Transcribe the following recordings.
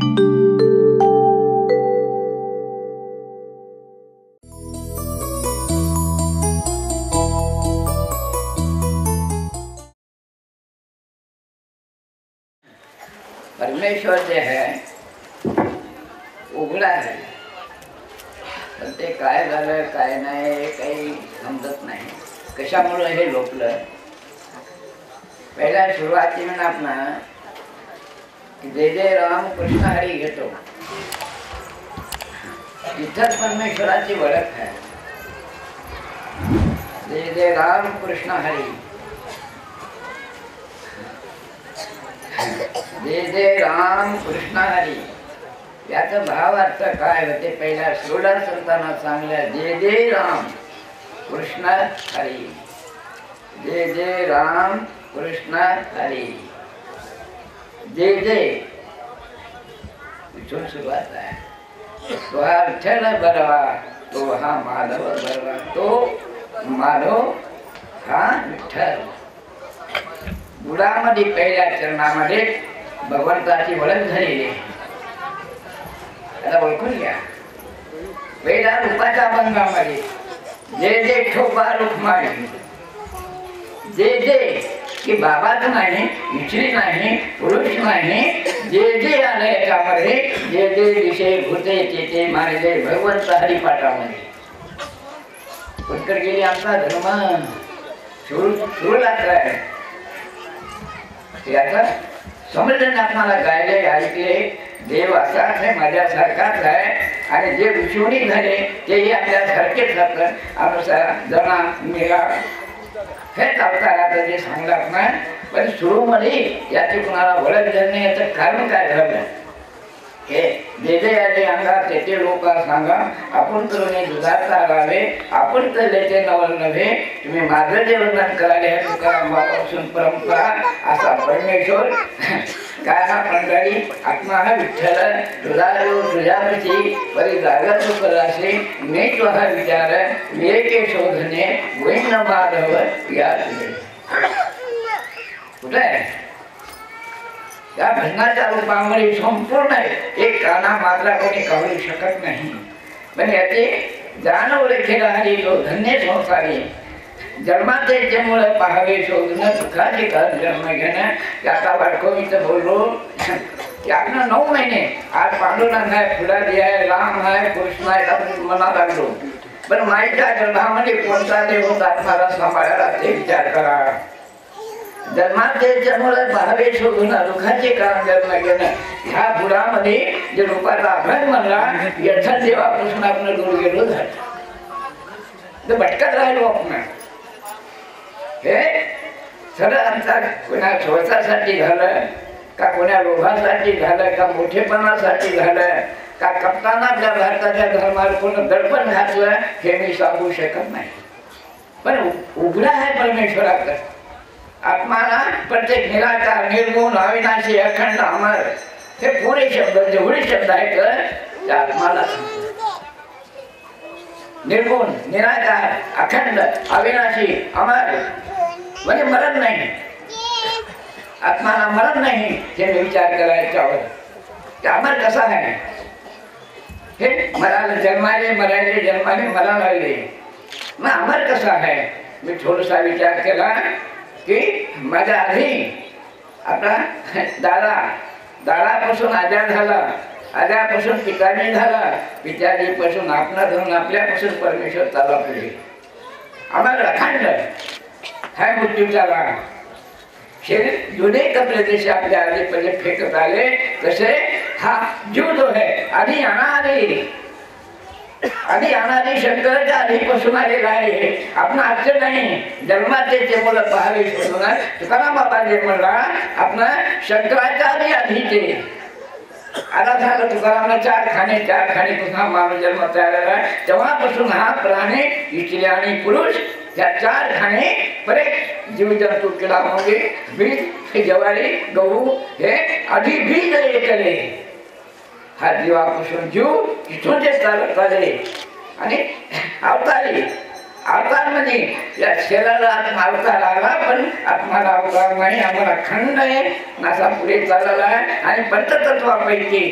परमेश्वर जे है उघडा आहे, पण ते काय झालं काय नाही काही समजत नाही. कशामुळे हे लोपलं? पहिल्या सुरुवाती म्हणून आपण जय जय राम कृष्ण हरी घेतो, तिथंच परमेश्वराची ओळख आहे. जय जय राम कृष्ण हरी, जय जय राम कृष्ण हरी. याचा भाव अर्थ काय होते? पहिल्या सोळा संतांना सांगलं जय जय राम कृष्ण हरी, जय जय राम कृष्ण हरी. जय जय इथून सुरुवात आहे. तो हा विठ्ठल बरवा, तो हा माधव बरवा, तो माधव हा विठ्ठल. गुणामध्ये पहिल्या चरणामध्ये भगवंताची ओळख झालेली. आता ओळखून घ्या. पहिल्या रूपाच्या अभंगामध्ये जय जय ठोबा रुक्माई, जय जय की बाबाच नाही, इचरी नाही, पुरुष नाही, जय जय आलं याच्यामध्ये. जय जय विषय भूते तेथे मानले भगवंत हरिपाठामध्ये. उत्तर गेली आमचा धर्म सुरू लागलाय. याचा समजून आपल्याला गायले ऐकले. देव असाच आहे, माझ्यासारखाच आहे, आणि जे विषोणी झाले तेही आपल्यासारखेच जातं. अनुसार जना मेळा हेच अवताराचं जे सांगतात ना. पण सुरूमध्ये याची कुणाला ओळख झाली याचं कारण काय झालं? हे जे जे आले अंगात तेथे लोक सांगा, आपण करून दुधाचा लावे, आपण तर लेते नवल नव्हे. तुम्ही माझं जे वर्णन करायला हे तुकारामापासून परंपरा असा परमेश्वर काय हा मंडळी आत्मा हा विठ्ठल तुझा तुझ्यापाशी परी जागा तू करासे मी तो हा विचार विवेके शोधने गोविंद माधव या कुठे आहे? या भजनाच्या रूपामध्ये संपूर्ण एक काना मात्रा कोणी कळू शकत नाही. पण याचे जाणव रेखेला हरी जो धन्य संसारी जन्माचे ज्यामुळे पाहावे शोधणं दुःखाचे कारण जन्म घेणं. त्याचा बाळको मी तर बोललो की आपण 9 महिने आज पांडुरंग आहे, फुलादी आहे, राम आहे, कृष्ण आहे, आपण मनात लागलो. पण माईच्या गर्भामध्ये कोणता देव होता आत्माला सांभाळायला ते विचार करा. जन्माचे जन्माला पाहावे शोधणं दुःखाचे कारण जन्म घेणं. ह्या बुडामध्ये जे रूपाचा अभ्यास म्हणला यथा देवापासून आपण दूर गेलो झालं तर भटकत राहिलो आपण. हे सरळ आमचा कोणा स्वतःसाठी झालं का, कोण्या लोभासाठी झालं का, मोठेपणासाठी झालं का, कप्ताना आपल्या भारताच्या धर्मावर कोण दडपण घातलं हे मी सांगू शकत नाही. पण उघडा आहे परमेश्वराकडे. आत्माला प्रत्येक निराकार निर्गुण अविनाशी अखंड अमर हे पुरे शब्द जेवढे शब्द आहेत त्या आत्माला निर्गुण निराकार अखंड अविनाशी अमर म्हणजे मरण नाही. आत्माला मरण नाही हे विचार करायच्यावर ते अमर कसा आहे? हे मराला जन्माले मरायले जन्माले मला लागले मग अमर कसा आहे? मी थोडासा विचार केला की माझ्या आधी आपला दादापासून आजार झाला, आजापासून पिताजी झाला, पिताजीपासून आपला धरून आपल्यापासून परमेश्वर चालला पुढे. आम्हाला अखंड हा मृत्यूचा लाग. शरीर जुने कपडे जसे आपल्या आधी पहिले फेकत आले तसे हा जीव जो आहे आधी अनादी शंकराच्या आधीपासून आलेला आहे. आपण आजचं नाही, जन्माचे ते मुलं पाहावे शोधून तुकाराम बाबा जे म्हणला आपण शंकराच्या आधीचे. आता झालं तुकारामला 4 खाणे पुन्हा मानव जन्म तयार झाला. तेव्हापासून हा प्राणी स्त्री आणि पुरुष या 4 खाणे परत जीवजंतू किडा मुंगी बीज ज्वारी गहू हे आधी बीज केले. हा जीवापासून जीव तिथून ते चालत आले आणि अवतारी अवतार म्हणजे या शरीराला अवतार आला, पण आत्माला अवतार नाही. आम्हाला खंड आहे, नासा पुढे चालला आहे. आणि पंचतत्वापैकी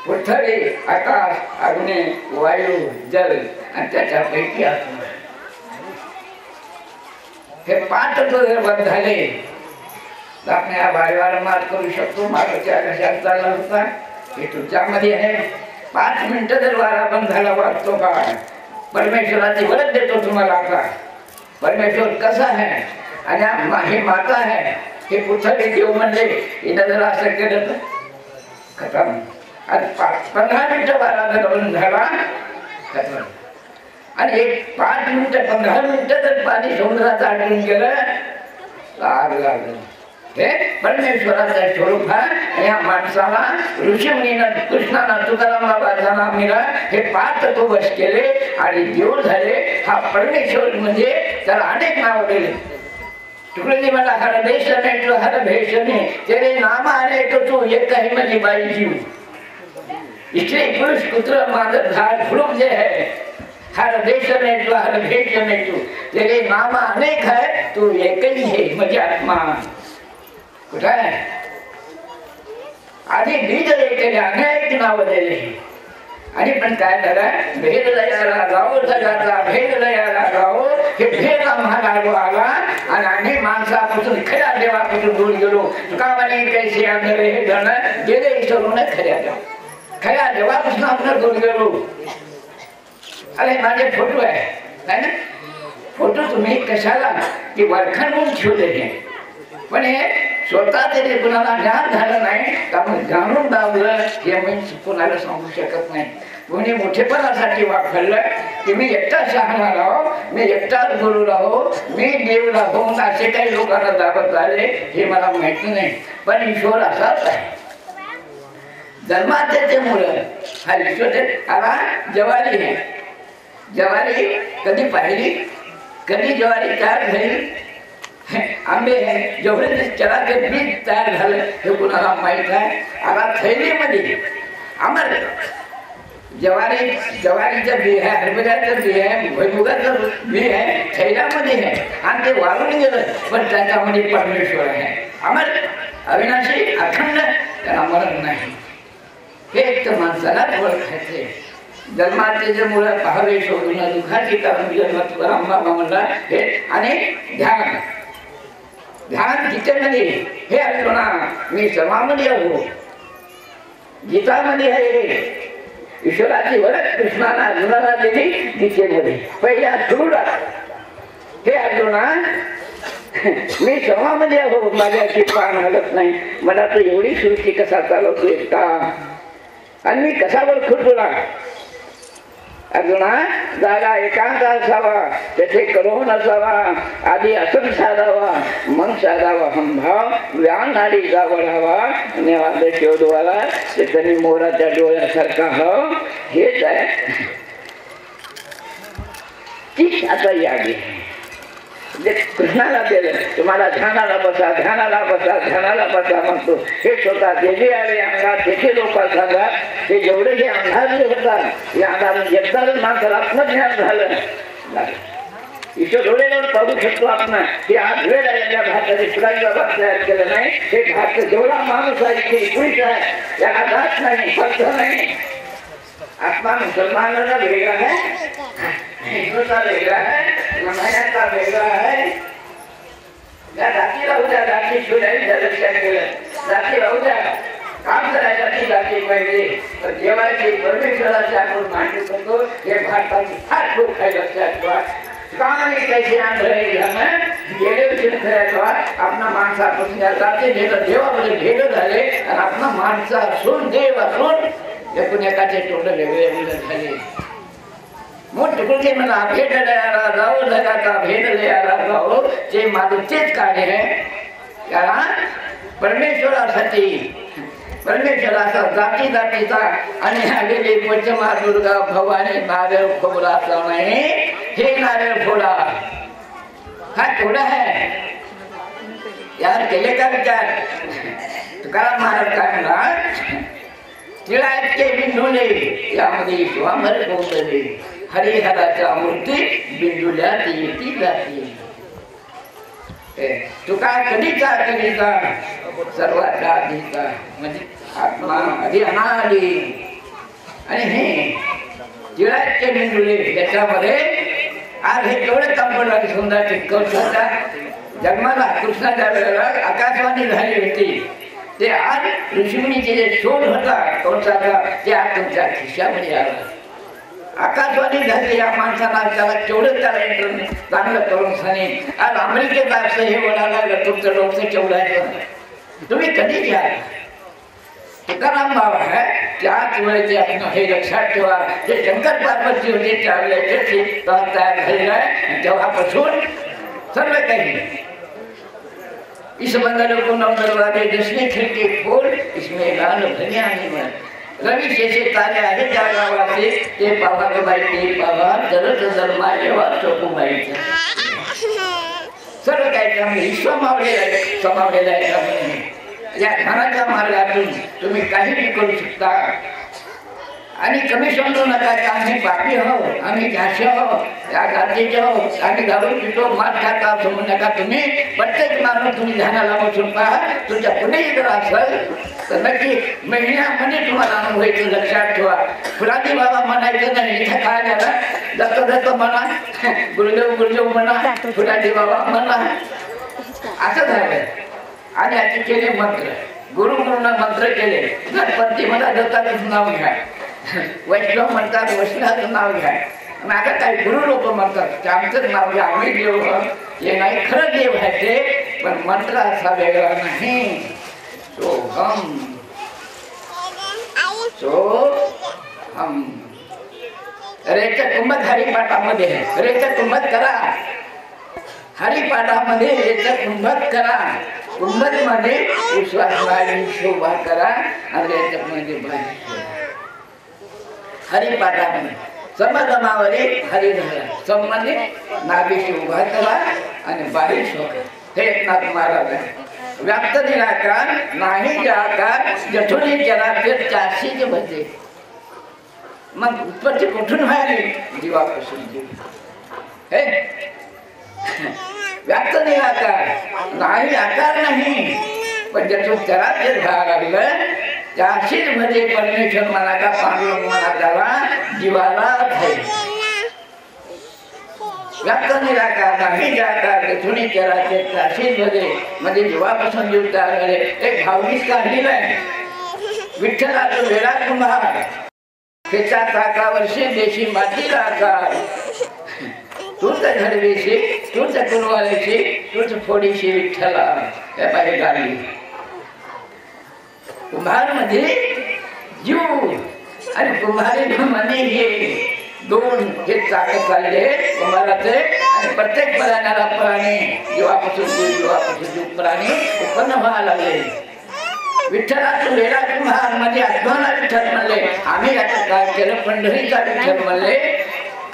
पृथ्वी, आकाश, अग्नी, वायू, जल आणि त्याच्यापैकी आत्मा. हे 5 जर बंद झाले तर आपण या बारीवर मात करू शकतो. मार्गाच्या कशात चालला होता हे तुमच्यामध्ये आहे. 5 मिनिटं जर वारा बंद झाला वाटतो का? परमेश्वराची वरच देतो तुम्हाला. आता परमेश्वर कसा आहे आणि हे माता आहे, हे पृथ्वी देव म्हणले. हिनं जर असं केलं तर खतम. आणि 15 मिनिटं वारा जर बंद झाला खतम. आणि 5 मिनिटं 15 मिनिटं जर पाणी समुद्रात अडकून गेलं आग लागलं. हे परमेश्वराचं स्वरूप आहे. या माणसाला ऋषीमुनीनं, कृष्णानं, तुकारामला बाजाना मिळा हे 5 तत्व वश केले आणि देव झाले. हा परमेश्वर म्हणजे त्याला अनेक नाव दिले. तुकडे मला हर देश नाही, हर भेष नाही, तेरे नाम अनेक तू एक काही म्हणजे बाई जीव. स्त्री पुरुष कुत्र मादर झाड फुलूक जे है, हर देश नहीं, हर भेष नहीं, तू तेरे नाम अनेक है, तू एक ही है म्हणजे आत्मा. कुठं आहे? आधी बीज केले, अनेक नाव दिले. आणि पण काय झालं? भेद लयाला जाऊ जगाचा, भेद लयाला जाऊ. हे भेद आम्हाला आला आणि आम्ही माणसापासून खऱ्या देवापासून दूर गेलो. तुका म्हणे कैसे आंधळे हे जण गेले विसरून खऱ्या देवा, खऱ्या देवापासून आपण दूर गेलो. अरे माझे फोटो आहे ना, फोटो तुम्ही कशाला की वरखांडून ठेवले. पण हे स्वतः तरी कुणाला ज्ञान झालं नाही त्यामुळे जाणून दावलं हे मी कुणाला सांगू शकत नाही. कोणी मोठेपणासाठी वापरलं की मी एकटा शहाणा राहो, मी एकटाच गुरु राहो, मी देव राहो, असे काही लोकांना दावत आले हे मला माहिती नाही. पण ईश्वर असाच आहे. जन्माचे मुलं हा ईश्वर आला. ज्वारी आहे, ज्वारी कधी पाहिली, कधी ज्वारी तयार झाली? आंबे आहे, जेवढे चराचे बीज तयार झालं हे कुणाला माहीत आहे. आता थैलीमध्ये आमर ज्वारी, ज्वारीचं बी आहे, हरभऱ्याचं बी आहे, भुईमुगाचं बी आहे, थैल्यामध्ये आहे. आणि ते वाळून गेलं पण त्याच्यामध्ये परमेश्वर आहे. अमर, अविनाशी, अखंड, त्याला मरण नाही. हे एक तर माणसाला ओळखायचे. जन्माचे जे मुलं पाहावे शोधून दुःखाची कारण जन्मात रामबाबा म्हणला हे. आणि ध्यान, ध्यान गीतेमध्ये हे अर्जुना मी सर्वांमध्ये हो. गीतामध्ये आहे ईश्वराची वरच कृष्णाला अर्जुनाला दिली गीतेमध्ये पहिल्या सुरुवात. हे अर्जुना मी सर्वांमध्ये हो, माझ्याची पान हलत नाही. मला तर एवढी सृष्टी कसा चालवतो एकटा आणि मी कसा ओळखू तुला? अर्जुना जागा एकांत असावा, तेथे करोन असावा, आधी असं साधावा, मन साधावा हमभाव, व्यानाडी जावडावा, नेवाद शोधवाला त्याने मोराच्या डोळ्यासारखा हव. हेच आहे तीच आता यादी. कृष्णाला दिलं तुम्हाला ध्यानाला बसा, ध्यानाला बसा, ध्यानाला बसा म्हणतो. हे स्वतः जे जे आले अंगात त्याचे लोक सांगा. ते जेवढे जे अंधारले होतात या अंधारात एकदाच माणसाला आत्मज्ञान झालं. ईश्वर डोळ्यावर पाहू शकतो आपण. हे आज वेळ आहे, या भारताने शिवाजी बाबा तयार केलं नाही. हे भारत जेवढा माणूस आहे ते पुरुष आहे, याला जात नाही, फक्त नाही. आत्मा मुसलमानाला वेगळा आहे, हिंदूचा वेगळा आहे, रमायणाचा वेगळा आहे. या जातीला उद्या जाती शिवरायांच्या लक्षात केलं. जाती राहू द्या, काम करायला ती जाती पाहिजे. तर देवाची परमेश्वराची आपण मांडू करतो हे भारताची फार खूप काही लक्षात ठेवा. कामाने कैसे आंधळे गेले विषय करायचा आपला माणसापासून या जाती भेद देवामध्ये भेद झाले आणि आपला माणसा असून देव असून एकूण एकाचे तोंड वेगळे वेगळे झाले. मोठे मला भेट द्यायला जाऊ, जगाचा भेट द्यायला जाऊ, जे माझं तेच कार्य आहे. त्याला परमेश्वरासाठी, परमेश्वराचा जाती जातीचा आणि आलेली पंचमा दुर्गा भवानी नारळ फोडाचा नाही. हे नारळ फोडा हा थोडा आहे यार. केले का विचार? तुकाराम महाराज काय म्हणा, तिळा इतके बिंदूले यामध्ये स्वामर पोचले. हरिहराच्या मूर्ती बिंदुल्यात येती जाती. तुका कधीचा सर्वाचा आधीचा म्हणजे आत्मा आधी अनादी. आणि हे जिळाचे बिंदुले त्याच्यामध्ये आज हे केवढे कंपडला सुंदर चिकवचा जन्माला कृष्णाच्या वेळेला आकाशवाणी झाली होती. ते आज ऋषीमुनीचे जे शोध होता कौशाचा ते आज तुमच्या खिशामध्ये आला. आकाशवाणी झाली या माणसाला त्याला केवढं त्याला इंटरनेट चांगलं करून सांगेन. आज अमेरिकेत असं हे बोलायला लागलं तुमचं डोकं केवढं तुम्ही कधी घ्या. तुकाराम बाबा है त्याच वेळेचे आपण हे लक्षात ठेवा. जे शंकर पार्वती होते त्यावेळेचे तयार झालेलं आहे. तेव्हापासून सर्व काही इस बंगालों को नौ दरवाजे दसवें खिड़की खोल इसमें लाल भनियानी मन रवि शेषे तारे आहे त्या गावाचे ते पावा ग बाई ते पावा जरत जन्मा जेव्हा चोकू बाईचा सर्व काही त्यामुळे विश्व समावलेलं आहे. या ज्ञानाच्या मार्गातून तुम्ही काही करू शकता. आणि कमी समजू नका की आम्ही पापी आहो, आम्ही झाशी आहो, या गादीचे आहो, आम्ही दारू पितो मात खाता समजू नका. तुम्ही प्रत्येक माणूस तुम्ही ध्यानाला बसून पहा. तुमच्या कुणीही जर असेल तर नक्की महिन्यामध्ये तुम्हाला अनुभवायचं लक्षात ठेवा. फुलाजी बाबा म्हणायचं नाही. इथं काय झालं जातो म्हणा गुरुदेव म्हणा फुलाजी बाबा म्हणा असं झालं. आणि याचे केले मंत्र गुरुना मंत्र केले. गणपती मला दत्ताचं नाव घ्या, वैष्णव म्हणतात वैष्णवाचं नाव घ्या. आता काही गुरु लोक म्हणतात आमचं नाव घ्या आम्ही देव हे नाही. खरं देव आहे ते पण मंत्र असा वेगळा नाही. सोहम रेच्या कुंभक हरिपाठामध्ये रेच्या कुंभक करा. हरिपाठामध्ये रेच्या कुंभक करा. कुंभक मध्ये विश्वासवादी शोभा करा आणि रेच्यामध्ये हरिपाठामध्ये समगमावरी हरिधरा संबंधित नाभिशी उभा करा आणि बाहेर शोभा. हे एकनाथ महाराज आहे. व्याप्त निराकार नाही निराकार जठुनी जराचे चारशीचे भजे. मग उत्पत्ती कुठून व्हायली जीवापासून जीव. हे व्याप्त निराकार नाही आकार नाही पण ज्यातून चराचर भाग लागलं त्याशीच मध्ये परमेश्वर म्हणा का पांडुरंग म्हणा त्याला जीवाला व्याप्त निराकार नाही निराकार ज्यातून चराचर त्याशीच मध्ये जीवापासून जीव तयार झाले. एक भावनिक काढलेलं आहे. विठ्ठलाचं वेळा कुंभार त्याच्या ताकावर्षी देशी मातीला आकार तूच घडवीशी तूच कुलवाल्याची तूच फोडीशी विठ्ठला. हे पाहिजे गाडी कुंभार मध्ये जीव आणि कुंभारी म्हणे हे दोन हे चाक चालले कुंभाराचे. आणि प्रत्येक प्राणी जीवापासून जीव प्राणी उत्पन्न व्हायला लागले. विठ्ठलाचं वेळा कुंभार मध्ये अध्वाना विठ्ठल म्हणले. आम्ही आता काय केलं पंढरीचा विठ्ठल म्हणले.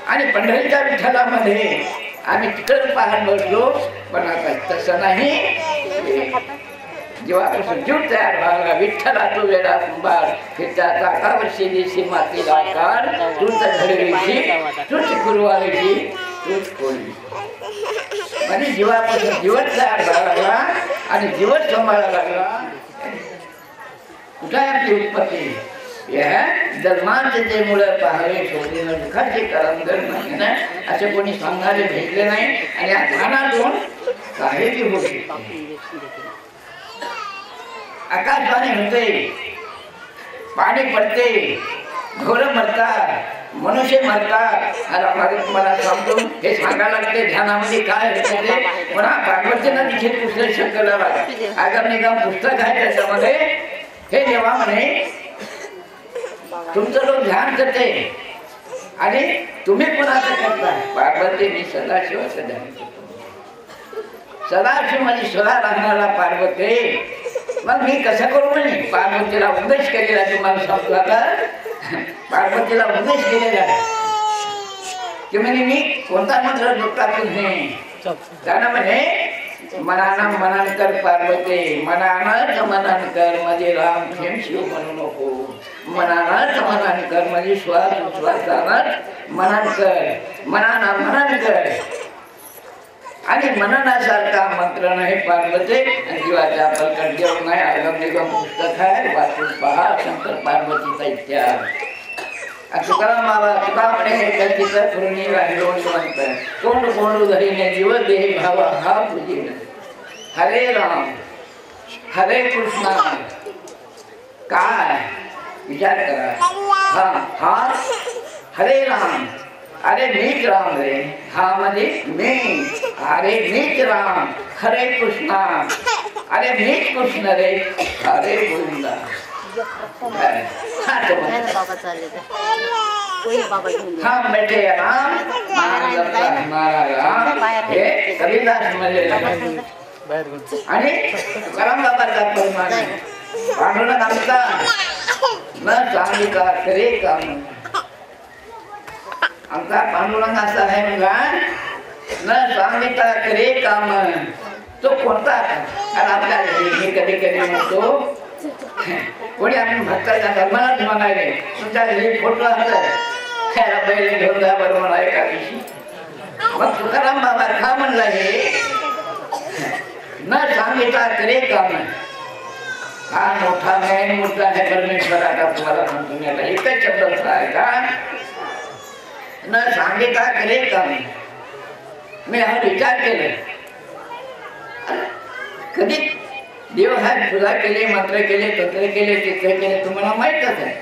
आणि पंढरीच्या विठ्ठलामध्ये आम्ही तिकडे पाहत बसलो पण आता तसं नाही. जीवापासून जीव तयार व्हायला विठ्ठलाचा वेळा कुंभार त्याच्या ताकावरची देशी मातीला आकार तूच घडवीची तूच गुरुवारीची तूच कोळी. म्हणजे जीवापासून जीवच तयार व्हायला लागला आणि जीवच सांभाळायला लागला. कुठे आपली उत्पत्ती जन्मांचे ते मुळे पाहावे शोधले दुःखाचे करंदर नाही ना असे कोणी सांगणारे भेटले नाही. आणि या ध्यानातून काही होऊ शकते. आकाशवाणी होते पाणी पडते घोर मरतात मनुष्य मरतात. आता तुम्हाला सांगतो हे सांगायला लागते ध्यानामध्ये काय होते ते. म्हणा भागवतीनं देखील पुस्तक शंकराला आगाम निगम पुस्तक आहे त्याच्यामध्ये हे देवा म्हणे तुमचं लोक ध्यान करते आणि तुम्ही कोणाचं करता. पार्वती मी सदाशिवाचं ध्यान करतो. सदाशिव म्हणजे सदा राहणारा पार्वती. मग मी कसं करू म्हणे पार्वतीला उपदेश केलेला तुम्हाला सांगतो. आता पार्वतीला उपदेश केलेला की म्हणजे मी कोणता मंत्र डोक्यातून नाही. त्यानं म्हणे मनानं मनन कर पार्वती मनानच मनन कर म्हणजे राम खेम शिव म्हणू नको. मनानच मनन कर म्हणजे श्वास उश्वासानच मनन कर, मनाना मनन कर. आणि मननासारखा मंत्र नाही पार्वती. आणि जीवाच्या प्रकट जेवण नाही आगम निगम पुस्तक आहे, वाचून पहा शंकर पार्वतीचा इतिहास. तुकाराम बाबा तुका म्हणे हे कल्पित पूर्णी राहिलोंत तोंड कोंडू धरीने जीव देह भावा हा पूजिन. हरे राम हरे कृष्णा. काय विचार करा. हा हा हरे राम. अरे मीच राम रे. हा म्हणजे मी. अरे मीच राम. हरे कृष्णा. अरे मीच कृष्ण रे. हरे गोविंदा. हम बैठे राम हमारा राम. हे कबीरदास म्हणले. आणि तुकाराम बाबाचा फरमान आहे. पांडुरंग आमचा न सांगितला करे काम. आमचा पांडुरंग असा आहे बघा, न सांगितला करे काम. तो कोणता. आणि आपल्या कधी कधी म्हणतो कोणी आपण भक्ताच्या धर्मालाच म्हणाले तुमच्या घरी फोटो त्याला पहिले घेऊन जा बरोबर आहे का दिवशी. मग तुकाराम बाबा का म्हणला हे न सांगितला करे काम. हा मोठा न्याय मोठा आहे परमेश्वराचा. तुम्हाला म्हणतो मी आता एकच शब्द आहे का न सांगितला करे काम. मी हा विचार केला कधी देव हा पूजा केले मंत्र केले तंत्र केले चित्र केले तुम्हाला माहीतच आहे.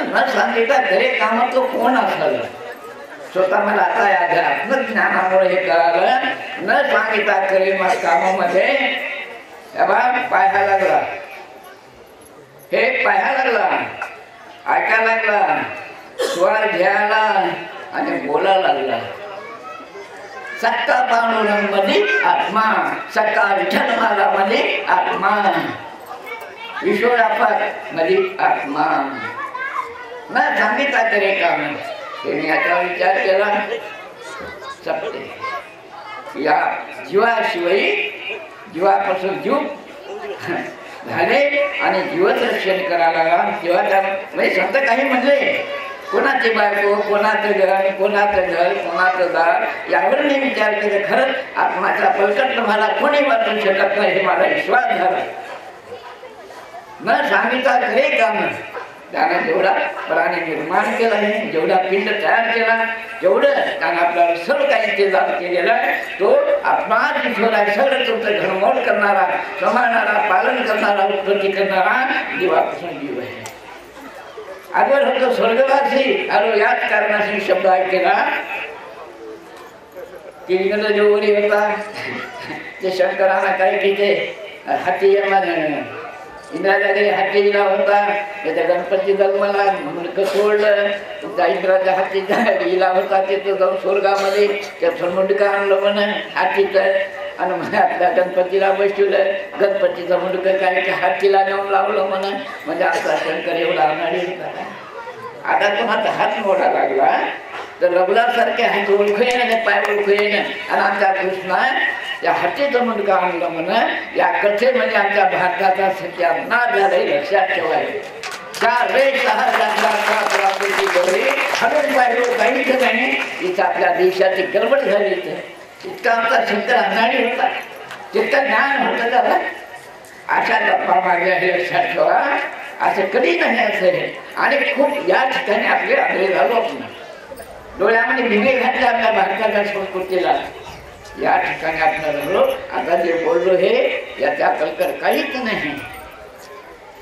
न सांगितला करे काम तो कोण असलं. स्वतः मला आता या आत्मज्ञानामुळे हे कळालं. न सांगितला करे मग कामामध्ये पाहायला लागला. हे पाहायला लागला, ऐकायला लागला, स्वर घ्यायला आणि बोलायला लागला. सक्का पांडुरंग मध्ये आत्मा, सक्का विठ्ठल माला मध्ये आत्मा, ईश्वरापात मध्ये आत्मा. न सांगितला तरी काम. मी याचा विचार केला सत्य या जीवाशिवाय जीवापासून जीव झाले आणि जीवच रक्षण करायला लागला. जीवाचा म्हणजे संत काही म्हणले कोणाची बायको, कोणाचं घर, कोणाचं घर, कोणाचं दार यावर मी विचार केला. खरंच आत्माचा पलकट मला कोणी वाचू शकत नाही हे मला विश्वास झाला. न सांगितला खरे काम. त्यानं जेवढा प्राणी निर्माण केला आहे, जेवढा पिंड तयार केला, जेवढं त्यानं आपल्याला सर्व काही इंतजाम केलेला आहे तो आत्माच ईश्वर आहे. सगळं तुमचं घडमोड करणारा, सांभाळणारा, पालन करणारा, उत्पत्ती करणारा जीवापासून जीव आहे. आजवर होतो स्वर्गवासी. अरे याच कारणाशी शब्द ऐकला की इंद्र जो वरी होता ते शंकरांना काय तिथे हाती इंद्राच्या घरी हाती दिला होता. त्याच्या गणपती जन्मला म्हणून सोडलं. तुमच्या इंद्राच्या हाती दिला होता तिथं जाऊन स्वर्गामध्ये त्या मुंडका आणलं म्हणून हातीचं आणि मला आपल्या गणपतीला बसवलं. गणपतीचं मुंडकं काय हातीला नेऊन लावलं म्हणून. म्हणजे असा शंकर एवढा अनाडी होता. आता कोणाचा हात मोठा लागला तर रघुनाथसारखे हात ओळखू येणं, पाय ओळखू येणं. आणि आमच्या कृष्णा त्या हातीचं मुंडकं आणलं म्हणून. या कथेमध्ये आमच्या भारताचा सत्यानाश झाला हे लक्षात ठेवायचं. 4 रे 6 प्राप्तीची गौरी हरून पाहिलं काहीच नाही. इथं आपल्या देशाची गडबड झाली. इतका आमचा शंकर अनाडी होता, तितकं ज्ञान होतं त्याला. अशा गप्पा मारल्या हे लक्षात ठेवा. असं कधी नाही असेल. आणि खूप या ठिकाणी आपले आग्रह झालो आपण डोळ्यामध्ये दिवे घातले आपल्या भारताच्या संस्कृतीला. या ठिकाणी आपण झालो. आता जे बोललो हे याच्या कल्कर काहीच नाही.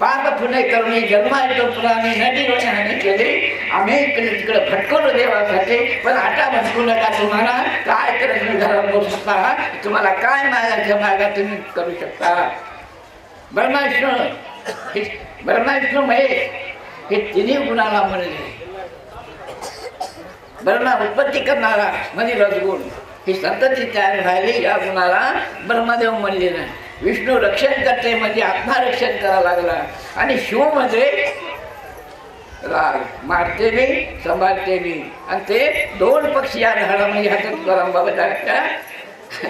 पाप पुणे करुणी जन्मा येतो पुराणे नदी हानी केली. आम्ही इकडे तिकडे भटकवलो देवासाठी. पण आता भटकू नका. तुम्हाला काय करत मी घरात बोलू शकता. तुम्हाला काय मागायचं मागा तुम्ही करू शकता. ब्रह्मा महेश हे तिन्ही गुणाला म्हणले. ब्रह्मा उत्पत्ती करणारा म्हणजे रजगुण. ही संतती तयार झाली या गुणाला ब्रह्मदेव म्हणले नाही. विष्णू रक्षण करते म्हणजे आत्मरक्षण करायला लागला. आणि शिव म्हणजे राग मारते मी सांभाळते मी. आणि ते 2 पक्षी या झाडामध्ये हातात तुकाराम बाबाच्या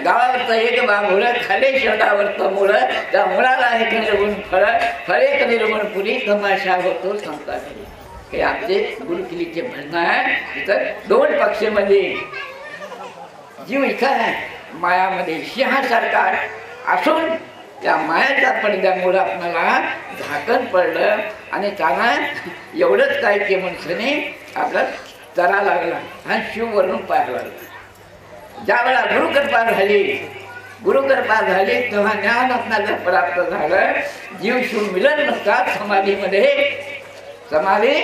गावावरचं एक मुळं खाली शोधावरचं मुळं त्या मुळाला एक निर्गुण फळ फळे निर्गुण पुरी तमाशा होतो संतांनी. हे आमचे गुरुकिल्लीचे म्हणणं आहे. तिथं दोन पक्षामध्ये जीव इथं आहे मायामध्ये सिंहासारखा असून त्या मायाच्या पडद्यामुळं आपल्याला झाकण पडलं आणि त्याला एवढंच काय की माणसाने आपला चरा लागला आणि शिववरून पाहायला लागला. ज्या वेळा गुरुकृपा झाली तेव्हा ज्ञान आपल्याला प्राप्त झालं. जीव शिव मिलन म्हणतात समाधीमध्ये. समाधी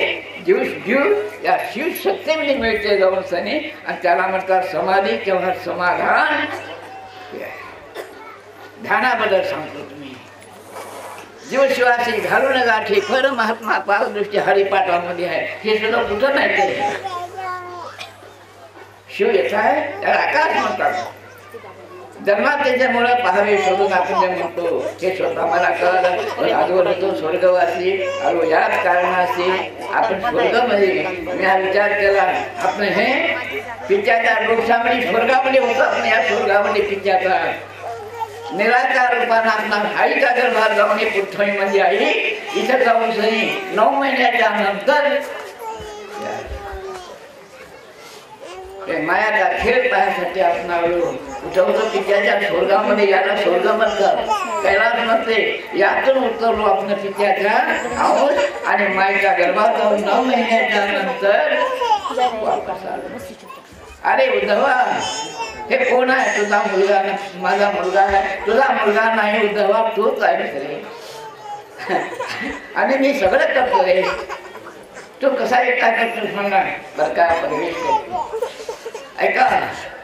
जीव या शिवशक्तीमध्ये मिळते जाऊन सनी आणि त्याला म्हणतात समाधी किंवा समाधान. ध्यानाबद्दल सांगतो तुम्ही जीवशिवासी घालून गाठी खरं महात्मा पारदृष्टी हरिपाठामध्ये आहे. हे सुद्धा कुठं नाही ते शिव येत आहे त्याला आकाश म्हणतात. जन्मात त्याच्यामुळे पहावे शोधून आपण जे म्हणतो हे स्वतः मला कळलं. आजवर होतो स्वर्गवासी आलो याच कारणाशी आपण स्वर्गामध्ये मी हा विचार केला. आपण हे पित्याच्या डोक्षामध्ये स्वर्गामध्ये होतो. आपण या स्वर्गामध्ये पित्याचा निराकार रूपानं आपला आईच्या गर्भात जाऊन पुठ्ठणी म्हणजे आई इथं जाऊन सनी 9 महिन्याच्या नंतर मायाचा खेळ पाहण्यासाठी आपण आलो. उठवतो पित्याच्या स्वर्गामध्ये याला स्वर्ग म्हणतात. कैलास म्हणते यातून उतरलो आपण पित्याच्या आहोत आणि मायेच्या गर्भात जाऊन 9 महिन्याच्या नंतर वापस आलो. अरे उद्धवा हे कोण आहे? तुझा मुलगा माझा मुलगा आहे. तुझा मुलगा नाही उद्धवा तूच आहेस रे आणि मी सगळं करतो रे. तू कसा एकटा करतोस म्हणला. बरं का प्रवेश करतो ऐका.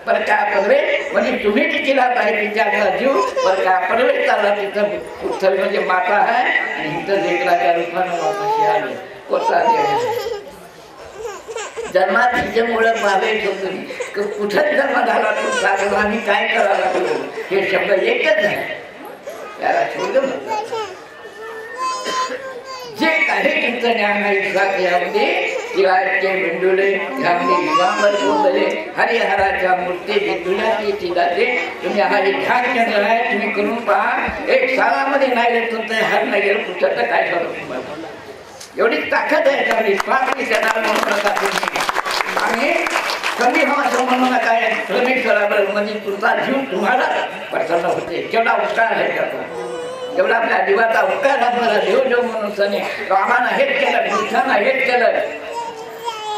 बरं का प्रवेश म्हणजे तुम्ही टिकीला पाहिजे तिच्याचा जीव. बरं का प्रवेश चालला तिथं उत्तर म्हणजे माता आहे आणि इथं लेकराच्या रूपानं वापस आले. कोणता देव जन्मात तिच्यामुळे पाहावे शोधून कुठंच जन्म झाला तो सांगतो आम्ही काय करायला लागलो. हे शब्द एकच आहे त्याला शोध म्हणतात. जे काही तुमचं ज्ञान आहे यामध्ये शिवाचे बिंडुले यामध्ये विवांबर कोंबले हरिहराच्या मूर्ती बिंदुल्याची चिदाचे तुम्ही हा ध्यान केंद्र आहे. तुम्ही करून पहा. एक सालामध्ये नाही गेलं तुमचं हात नाही गेलं पुस्तक काय करू तुम्हाला. एवढी ताकद आहे त्यामुळे स्वामी त्यांना म्हणून नका तुम्ही आणि कमी हवा म्हणू नका. परमेश्वरावर म्हणजे तुमचा जीव तुम्हाला प्रसन्न होते. केवढा उपकार आहे त्याचा. एवढा आपल्या जीवाचा उपकार आपल्याला देव म्हणून सनी रामानं हेच केलं कृष्णानं हेच केलं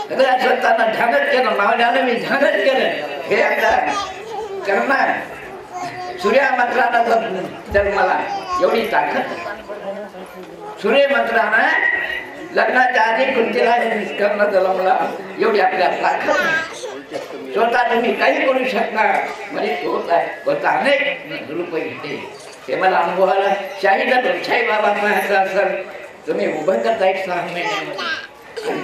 सगळ्या संतांना ध्यानच केलं मावल्यानं मी ध्यानच केलं. हे आता करणार सूर्या मंत्रानं जन्माला एवढी ताकद. सूर्य मंत्रानं लग्नाच्या आधी कुंतीला करणं जन्मला एवढी आपल्या ताकद. स्वतः तुम्ही काही करू शकता म्हणजे तोच आहे. स्वतः अनेक रूप घेते. हे मला अनुभवाला शाही बाबा पाहायचा असेल तुम्ही उभं करता 6 महिन्यामध्ये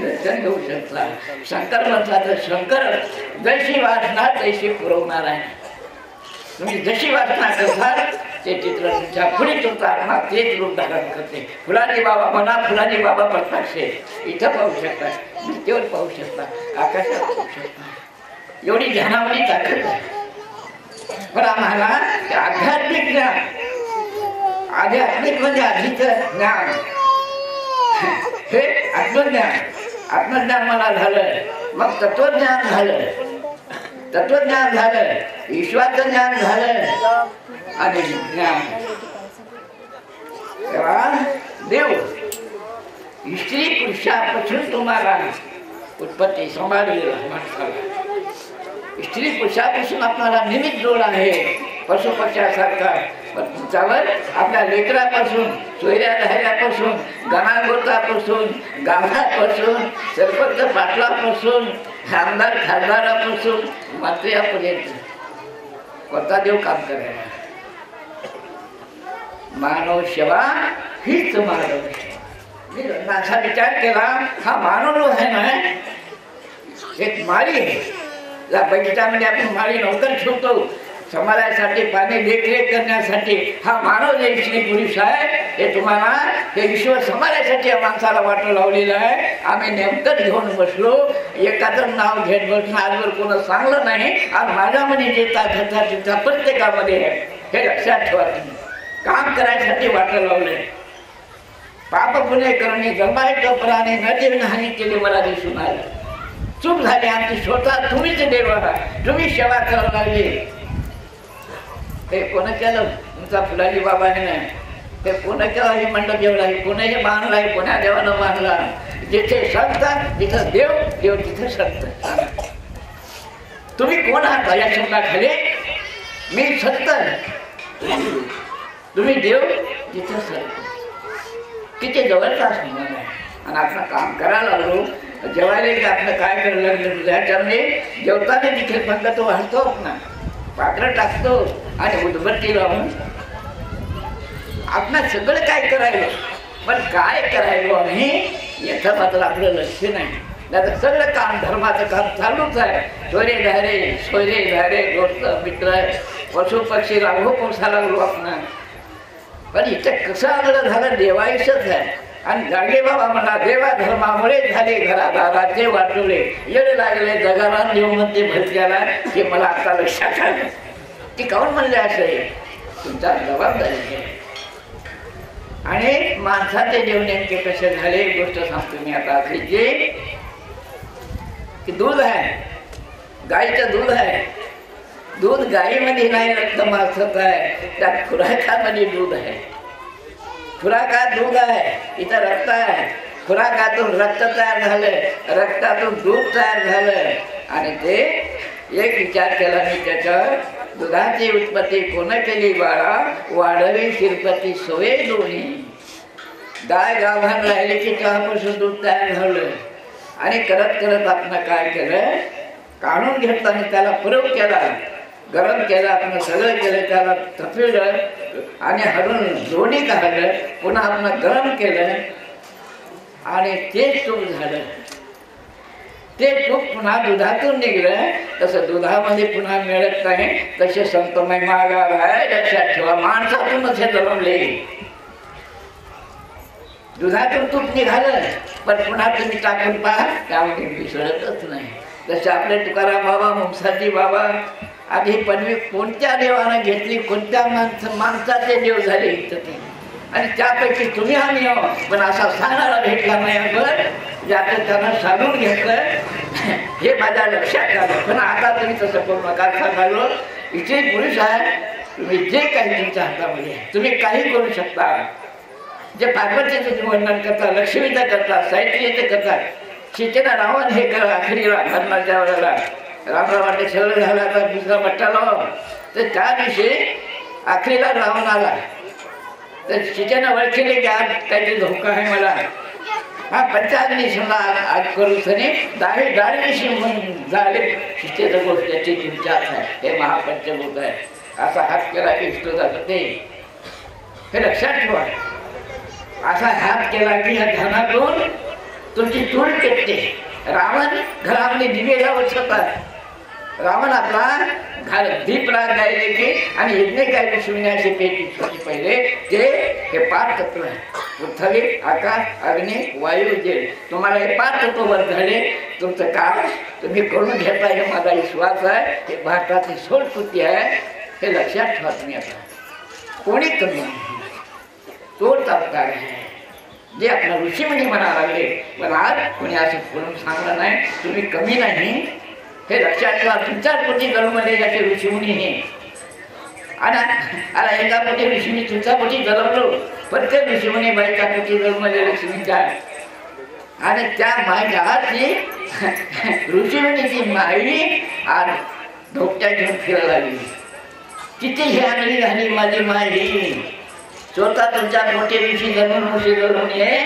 दर्शन घेऊ शकता. शंकर म्हटला तर शंकर जशी वासना तशी पुरवणार आहे. तुम्ही जशी वासना करताल ते चित्र तुमच्या पुढे तुमचा आत्मा तेच रूप धारण करते. फुलाजी बाबा म्हणा फुलाजी बाबा प्रत्यक्ष इथं पाहू शकता भिंतीवर पाहू शकता आकाशात पाहू शकता. एवढी ध्यानावली ताकद आहे. पण आम्हाला आध्यात्मिक ज्ञान आध्यात्मिक म्हणजे आधीचं ज्ञान हे आत्मज्ञान मला झालं. मग तत्वज्ञान झालं ईश्वराचं ज्ञान झालं आणि ज्ञान तेव्हा देव स्त्री पुरुषापासून तुम्हाला उत्पत्ती सांभाळलेला माणसाला. स्त्री पुरुषापासून आपल्याला निमित्त जोड आहे पशुपक्षासारखा. त्यावर आपल्या लेकरापासून सोयऱ्या धाऱ्यापासून गणागोतापासून गावापासून सरपंच पाटलापासून आमदार खासदारापासून मंत्र्यापर्यंत कोणता देव काम करायला. मानव सेवा हीच मानव. मी असा विचार केला हा मानव आहे ना एक माळी आहे. या बगीच्यामध्ये आपण माळी नौकर ठेवतो समाजासाठी पाणी देखरेख करण्यासाठी. हा मानव जे स्त्री पुरुष आहे हे तुम्हाला हे ईश्वर समाजासाठी या माणसाला वाटं लावलेलं आहे. आम्ही नेमकंच घेऊन बसलो एकाचं नाव घेत बसणं आजवर कोणं सांगलं नाही. आणि माझ्यामध्ये जे ताकद तिथं प्रत्येकामध्ये आहे हे लक्षात ठेवा. तुम्ही काम करायसाठी वाटं लावलंय. पाप पुण्य करणे जमायचं प्राणे न देऊन हानी केली मला दिसून आलं. चूक झाली आमची, स्वतः तुम्हीच देव आहात, तुम्ही सेवा करायला लागली. हे कोण केलं? तुमचा फुलाजी बाबा आहे ना, ते कोण केलं? हे मंडप जेवढा आहे कोणी हे बांधला आहे, कोण्या देवानं बांधला? जिथे संत तिथं देव, देव तिथे संत. तुम्ही कोण आहात या शब्दाखाली? मी संत, तुम्ही देव, तिथे संत. किती जवळचा संबंध आहे. आणि आपण काम करायला लागलो, जेवायला की आपलं काय करायला लागलं तुझ्याच्यामध्ये जेवताना तिथे पंगत वाढतो, आपण पात्र टाकतो आणि उदबत्ती लावून आपण सगळं काय करायला, पण काय करायलो आम्ही याचं मात्र आपलं लक्ष नाही. त्याचं सगळं काम धर्माचं काम चालूच आहे. चोरे धारे, सोयरे धारे, दोस्त मित्र, पशु पक्षी लागलो, पोसा लागलो आपण. पण इथं कसं आलं झालं, देवायुष्यच आहे. आणि जागे बाबा म्हणा, देवा धर्मामुळे झाले घरादाराचे वाटोळे, येडे लागले जगाला देवमध्ये भरत्याला. हे मला आता लक्षात आलं. ती काऊन म्हणले असं आहे? तुमचा जबाबदारी आहे. आणि माणसाचे जीव नेमके कसे झाले गोष्ट सांगतो मी आता. जे की दूध आहे, गाईचं दूध आहे, दूध गाईमध्ये नाही, रक्त माणसात आहे. त्यात खुराकामध्ये दूध आहे. खुराकात दूध आहे, इथं रक्त आहे. खुराकातून रक्त तयार झालं, रक्तातून दूध तयार झालं. आणि ते एक विचार केला मी त्याच्यावर, दुधाची उत्पत्ती कोण केली बाळा, वाढवी शिरपती सोये दोन्ही. गाय गाभान राहिली की तेव्हापासून दूध तयार झालं. आणि करत करत आपण काय केलं, काढून घेतलं आणि त्याला प्रयोग केला, गरम केलं, आपण सगळं केलं, त्याला तपवलं आणि हळून दोन्ही काढलं, पुन्हा आपण गरम केलं आणि तेच तूप झालं. ते तूप पुन्हा दुधातून निघलं. तसं दुधामध्ये पुन्हा मिळत नाही. तसे संत महिमागार आहे, लक्षात ठेवा. माणसातूनच हे जन्मले. दुधातून तूप निघालं, पण पुन्हा तुम्ही टाकून पहा, त्यामध्ये मिसळतच नाही. जसे आपले तुकाराम बाबा, मुमसाजी बाबा आधी पदवी कोणत्या देवानं घेतली, कोणत्या माणसाचे देव झाले इथं ते. आणि त्यापैकी तुम्ही आम्ही आहो, पण असा सांगणारा भेटला नाही आपण, ज्याचं त्यानं सांगून घेतलं. हे माझ्या लक्षात आलं. पण आता तुम्ही तसं करू नका. सांगालो इथे पुरुष आहे, तुम्ही जे काही तुमच्या हातामध्ये आहे, तुम्ही काही करू शकता. जे पार्वतीचं तुम्ही वर्णन करता, लक्ष्मीचं करता, साहित्याचं करता. सीतेला रावण हे करा, आखरीला मरणाच्या वेळेला रामरावांनी सगळं झाला, आता दुसरा मट्टा लावा. तर त्या दिवशी आखरीला रावण आला. तर सीतेनं ओळखले की आज काहीतरी धोका आहे मला. हा पंचाग्नी समजा आज करू सनी दाढी म्हणून झाले. सीतेचं गोष्ट त्याची तुमच्या आहे, हे महापंचभूत आहे. असा हात केला की इष्ट जातं ते. हे लक्षात ठेवा. असा हात केला की ह्या धनातून तुमची तूळ पेटते. रावण घरामध्ये दिवे लावत होता. रावण आपला घर दीप रागायले की आणि यज्ञ काय शून्याची पेटी छोटी पहिले ते हे 5 तत्व आहे. पृथ्वी, आकाश, अग्नी, वायू, जल. तुम्हाला हे 5 तत्व वर झाले. तुमचं काम तुम्ही करून घेता, हे माझा विश्वास आहे. हे भारताची संस्कृती आहे. हे लक्षात ठेवा तुम्ही. आता कोणी कमी नाही, तोच अवतार आहे. जे आपला ऋषीमुनी म्हणा लागले, पण आज कोणी असं बोलून सांगलं नाही तुम्ही कमी नाही. हे लक्षात ठेवा. तुमच्याच पोटी जन्मले जाते ऋषीमुनी हे. आणि एका पोटी ऋषीमुनी तुमच्या पोटी जन्मलो, प्रत्येक ऋषीमुनी बाईच्या पोटी जन्मले लक्ष्मीच्या. आणि त्या मायच्या ती ऋषीमुनीची माई आज धोक्या घेऊन फिरायला लागली. किती हे आणली झाली माझी माई. स्वतः तुमच्या मोठे ऋषी जन्मून ये,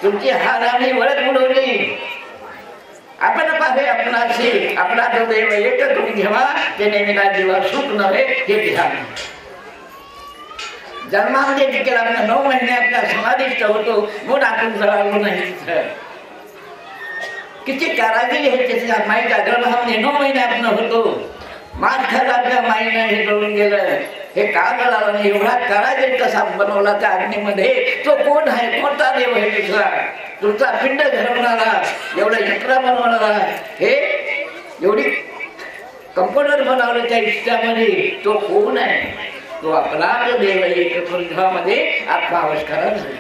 तुमची हाराने वळख उडवली. आपण पाहे आपणाशी, आपला जो देव एक तुम्ही घेवा, ते नेहमीला जीवा सुख नव्हे हे ध्यान. जन्मामध्ये देखील आपण 9 महिने आपला समाधिष्ट होतो, गुण आपण जळालो नाही. किती कारागिरी आहे त्याच्या माईच्या गर्भामध्ये 9 महिने आपण होतो. मात खायला आपल्या माईनं हे जळून गेलं. हे का जळालं नाही? एवढा कारागीर कसा बनवला त्या अग्नीमध्ये? तो कोण आहे? कोणता देव आहे दुसरा? तुमचा पिंड घडवणारा, एवढा यंत्र बनवणारा, हे एवढी कंपाऊंडर बनवलं त्या इष्टामध्ये, तो कोण आहे? तो आपला देव आहे. एक मध्ये आत्माविष्कार झाला.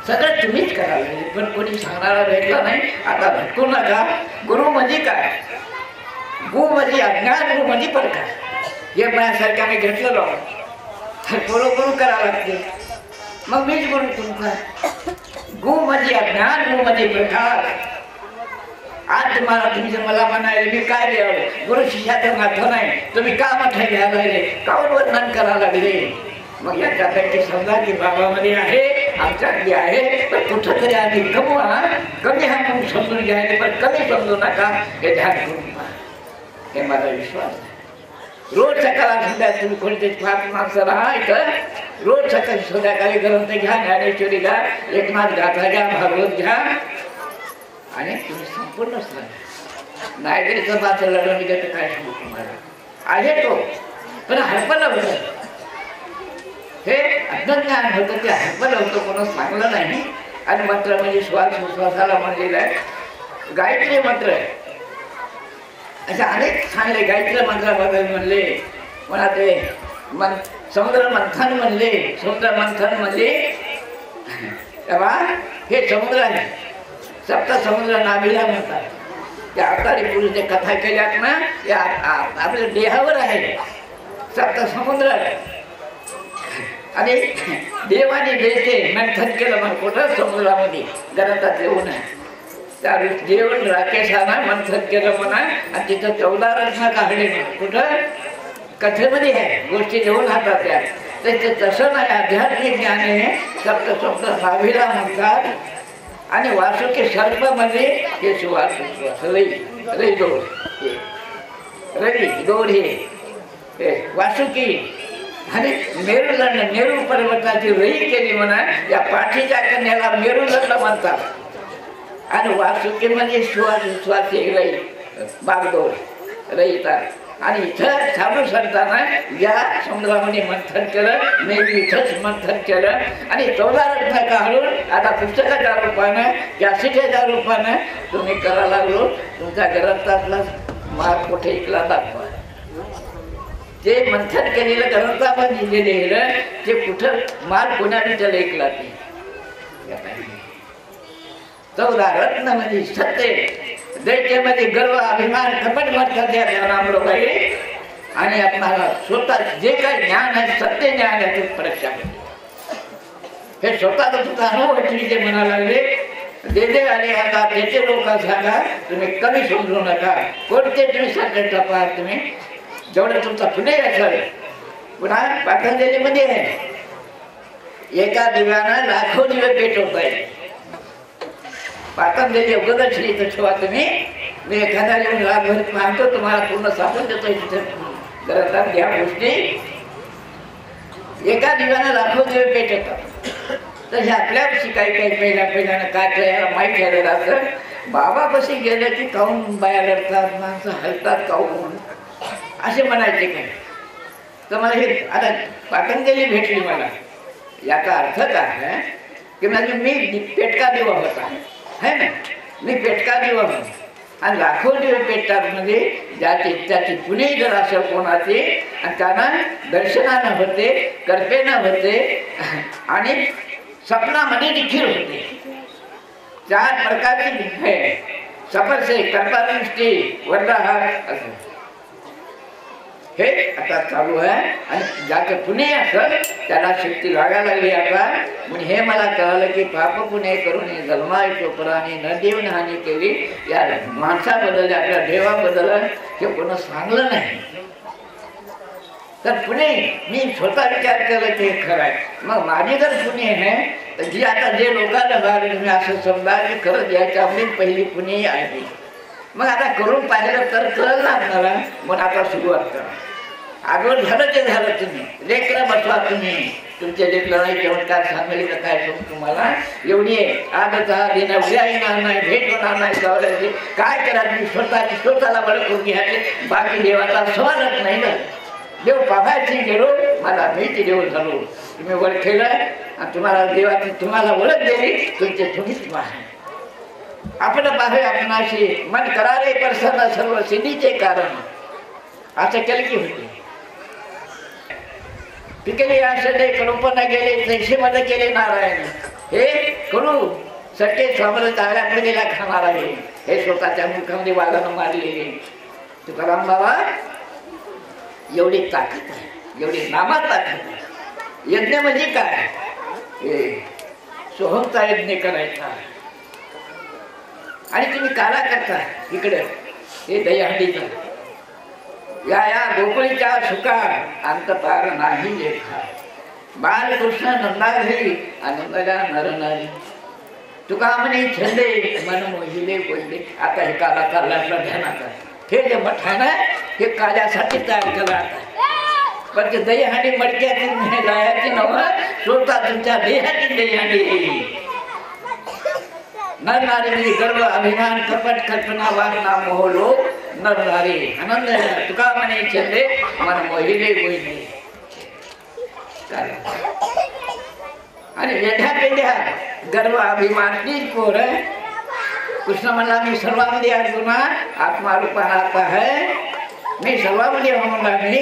सगळं तुम्हीच करायला, पण कोणी सांगणारा भेटला नाही. आता भटकू नका. गुरु म्हणजे काय? गु म्हणजे अज्ञान, गुरु म्हणजे प्रकाश. हे माझ्यासारख्याने घेतलेलं गुरु करावं लागते. मग मीच गुरु तुमचा. गु म्हणजे अज्ञान, गुरु म्हणजे प्रकाश. आज तुम्हाला तुम्ही मला म्हणाले मी काय द्यावं? गुरु शिष्याचं नातं नाही, तुम्ही का मोठं घ्यायला लागले, काऊन वर्णन करायला लागले? मग याच्यापैकी समजा की बाबामध्ये आहे, आमच्यातली आहे, पण कुठं तरी आधी कमवा. कमी हा म्हणून समजून घ्यायला, पण कमी समजू नका हे ध्यान करून पहा. हे माझा विश्वास आहे. रोज सकाळ संध्या तुम्ही कोणते 5 माणसं राहा इथं. रोज सकाळी संध्याकाळी ग्रंथ घ्या, ज्ञानेश्वरी घ्या, एकनाथ गाथा घ्या, भागवत घ्या आणि तुम्ही संपूर्ण सांगा. नायगरीचं मात्र लढवून गेलं काय सांगू तुम्हाला. आहे तो पण हरपलं होतं. हे अज्ञान होतं, ते हरपलं होतं, कोणा सांगलं नाही. आणि मंत्र म्हणजे श्वास विश्वासाला म्हणलेलं आहे. गायत्री मंत्र आहे. असे अनेक सांगले गायत्री मंत्राबद्दल म्हणले. म्हणा ते समुद्र मंथन म्हणले. समुद्र मंथन म्हणजे तेव्हा हे समुद्र आहे. सप्त समुद्र नाभिला म्हणतात. त्या अवतारी पुरुष जे कथा केल्यात ना, या आपल्या देहावर आहे सप्त समुद्र. आणि देवाने देते मंथन केलं मग कुठं समुद्रामध्ये ग्रंथात येऊन आहे. त्या जेवण राकेशानं मंथन केलं म्हणा. आणि तिथं 14 रत्न काढले म्हणा. कुठं कथेमध्ये आहे, गोष्टी घेऊन हातात त्या. तर तसं नाही, आध्यात्मिक ज्ञान आहे. सप्त सप्त नाभिला म्हणतात. आणि वासुकी सर्प म्हणजे हे सुवास रई दोड, रई दोड हे वासुकी. आणि मेरुदंड, मेरू पर्वताची रई केली म्हणा. या पाठीच्या कन्याला मेरुदंड म्हणतात. आणि वासुकी म्हणजे श्वास रई बागदोड रईता. आणि इथं साधू संतांना या समुद्रामध्ये मंथन केलं, मेरू इथंच मंथन केलं. आणि 14 रत्न काढून आता पुस्तकाच्या रूपानं, कॅसेटच्या रूपानं तुम्ही करायला लागलो. तुमच्या ग्रंथातला मार्ग कुठे ऐकला दाखवा. ते मंथन केलेलं ग्रंथामध्ये जे लिहिलं ते कुठं मार्ग कोणाने त्याला ऐकला ते. 14 रत्न म्हणजे सत्य, दैत्यामध्ये गर्व, अभिमान, कपट म्हणतात या ज्ञानाबरोबर. आणि आपणाला स्वतः जे काही ज्ञान आहे, सत्य ज्ञान आहे ते परीक्षा हे स्वतःचा सुद्धा अनुभव जे म्हणायला लागले. देते आले आता त्याचे लोक सांगा, तुम्ही कमी समजू नका. कोणते तुम्ही संकट पहा, तुम्ही जेवढं तुमचा पुणे असेल. पुन्हा पातंजलीमध्ये आहे, एका दिव्यानं लाखो दिवे पेटवत आहे. पातंजली अगोदर श्री ठेवा तुम्ही. मी एखाद्या येऊन रागभरीत मागतो, तुम्हाला पूर्ण सापडून देतो. ग्रंथात घ्या गोष्टी. एका दिव्यानं लाखो दिवे पेटवतात. तर हे आपल्यापाशी काही काही पहिल्यानं काय करायला माहीत झालेलं असतं. बाबापाशी गेलं की काहून बाया रडतात, माणसं हलतात काहून असे म्हणायचे काय. तर मला हे आता पातंजली भेटली मला. याचा अर्थ काय की म्हणजे मी पेटका दिवा होता है ना. मी पेटका दिवा होता आणि लाखो दिवे पेटतात. म्हणजे ज्याची त्याची पुणे जर असेल कोणाची आणि त्यांना दर्शनानं होते, कल्पेनं होते आणि स्वप्नामध्ये देखील होते. 4 प्रकारची आहे. सपरसे, कल्पदृष्टी, वरदाहार असं हे आता चालू आहे. आणि ज्याचं पुणे असेल त्याला शक्ती लागायला लागली आता. म्हणून हे मला कळालं की पाप पुणे करून जन्माय चोपराने न देऊन हानी केली. या माणसाबद्दल, आपल्या देवाबद्दल हे कोणा सांगलं नाही. तर पुणे मी स्वतः विचार केला की खरं आहे. मग माझी जर पुणे आहे तर जी आता जे लोकांना झाले तुम्ही असं समजा की खरंच याच्यामध्ये पहिली पुणे आहे. मग आता करून पाहिलं तर कळलं ना आपल्याला. मग आता सुरुवात करा. आगोदर झालं ते झालं. तुम्ही लेकरं बसवा. तुम्ही तुमचे लेकरं नाही चमत्कार सांगली तर काय सांगू तुम्हाला. एवढी आजच हा दिन उद्या येणार नाही, भेट होणार नाही. गावाला काय करा तुम्ही स्वतःला बळ करून घ्यायचे. बाकी देवाचा सवालच नाही ना. देव पाहायची गेलो, मला माहिती देव झालो. तुम्ही ओळखेलं आणि तुम्हाला देवाची तुम्हाला ओळख दिली. तुमचे तुम्हीच पाहा. आपण पाहे आपणाशी मन करारे प्रसन्न सर्व सिद्धीचे कारण असं केलं की होते. पिकले आशले कडूपणा गेले तैशीमध्ये केले नारायण हे कडू सटे स्वामी ताळ्याकडे गेला खाणार आहे हे स्वतःच्या मुखामध्ये वादानं मारलेले तुकाराम बाबा एवढी ताकद आहे एवढी नामात ताकद आहे यज्ञ म्हणजे काय हे सोहमचा यज्ञ करायचा आणि तुम्ही काला करता इकडे हे दहीहंडीचा या गोकुळीच्या सुखा अंत पार नाही लेखा बालकृष्ण नंदाघरी आनंदला नरनारी तुका म्हणे छंदे मन मोहिले बोलले आता हे काला चालला आपला ध्यानाचा हे जे मठाण हे काल्यासाठी तयार केलं आता पण ते दहीहंडी मडक्याची लायाची नव्ह स्वतः तुमच्या देहाची दहीहंडी नर नारी म्हणजे गर्व अभिमान कपट कल्पना वासना मोह लोक नर नारी आनंद तुका म्हणे छंदे मन मोहिले बोलले आणि वेढ्या पेढ्या गर्व अभिमान तीच पोर कृष्ण म्हणला मी सर्वांमध्ये अर्जुना आत्मा रूपाने आता है मी सर्वांमध्ये होणार मी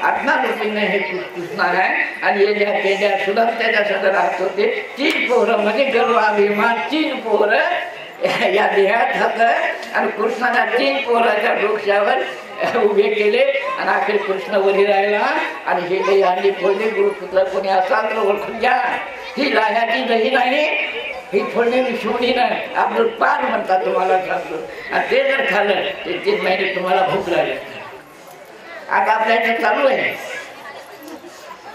आत्मा रूपीने हे कृष्ण आहे आणि वेढ्या पेढ्या सुद्धा त्याच्या सगळं राहत होते तीन पोरं म्हणजे गर्व अभिमान तीन पोरं या देहात होतं आणि कृष्णाला तीन पोराच्या डोक्यावर उभे केले आणि अखेर कृष्ण वरी राहिला आणि हे दही हंडी फोडली गुरुपुत्र कोणी असाल तर ओळखून घ्या ही लाह्याची दही नाही ही फोडलेली शिवणी नाही आपलं पान म्हणतात तुम्हाला सांगतो आणि ते जर खाल्लं ते 3 महिने तुम्हाला भूक लागेल आता आपल्या इथे चालू आहे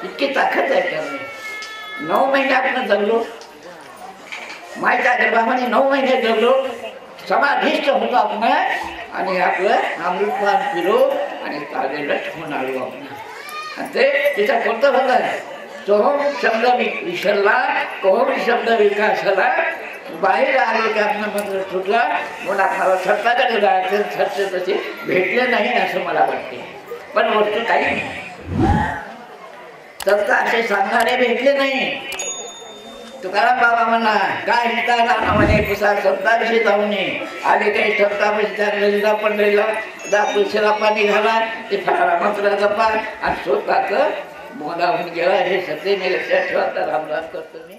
इतकी ताकद आहे त्यामुळे 9 महिने आपण जगलो माईच्या गर्भामध्ये 9 महिने जगलो समाधिष्ट होतो आपण आणि आपलं अमृतपान पिलो आणि ताजेला ठेवून आलो आपण आणि ते तिचा कोणतं झालं सोहम शब्द विसरला कोहम शब्द विकासाला बाहेर आलो की आपण मंत्र सुटला म्हणून आपल्याला सत्ताकडे जायचं सत्य तसे भेटले नाही असं मला वाटते पण वस्तू काही नाही सत्ता असे सांगणारे भेटले नाही तुकाराम बाबा म्हणा काय हिताला म्हणे पुसा सत्ताविषयी जाऊ नये आले काही सत्ताविषयी त्या नदीला पडलेला तुळशीला पाणी घाला ते फळाला मंत्र जपा आणि स्वतःच मोना होऊन गेला हे सत्य मी लक्षात ठेवा तर रामराम करतो मी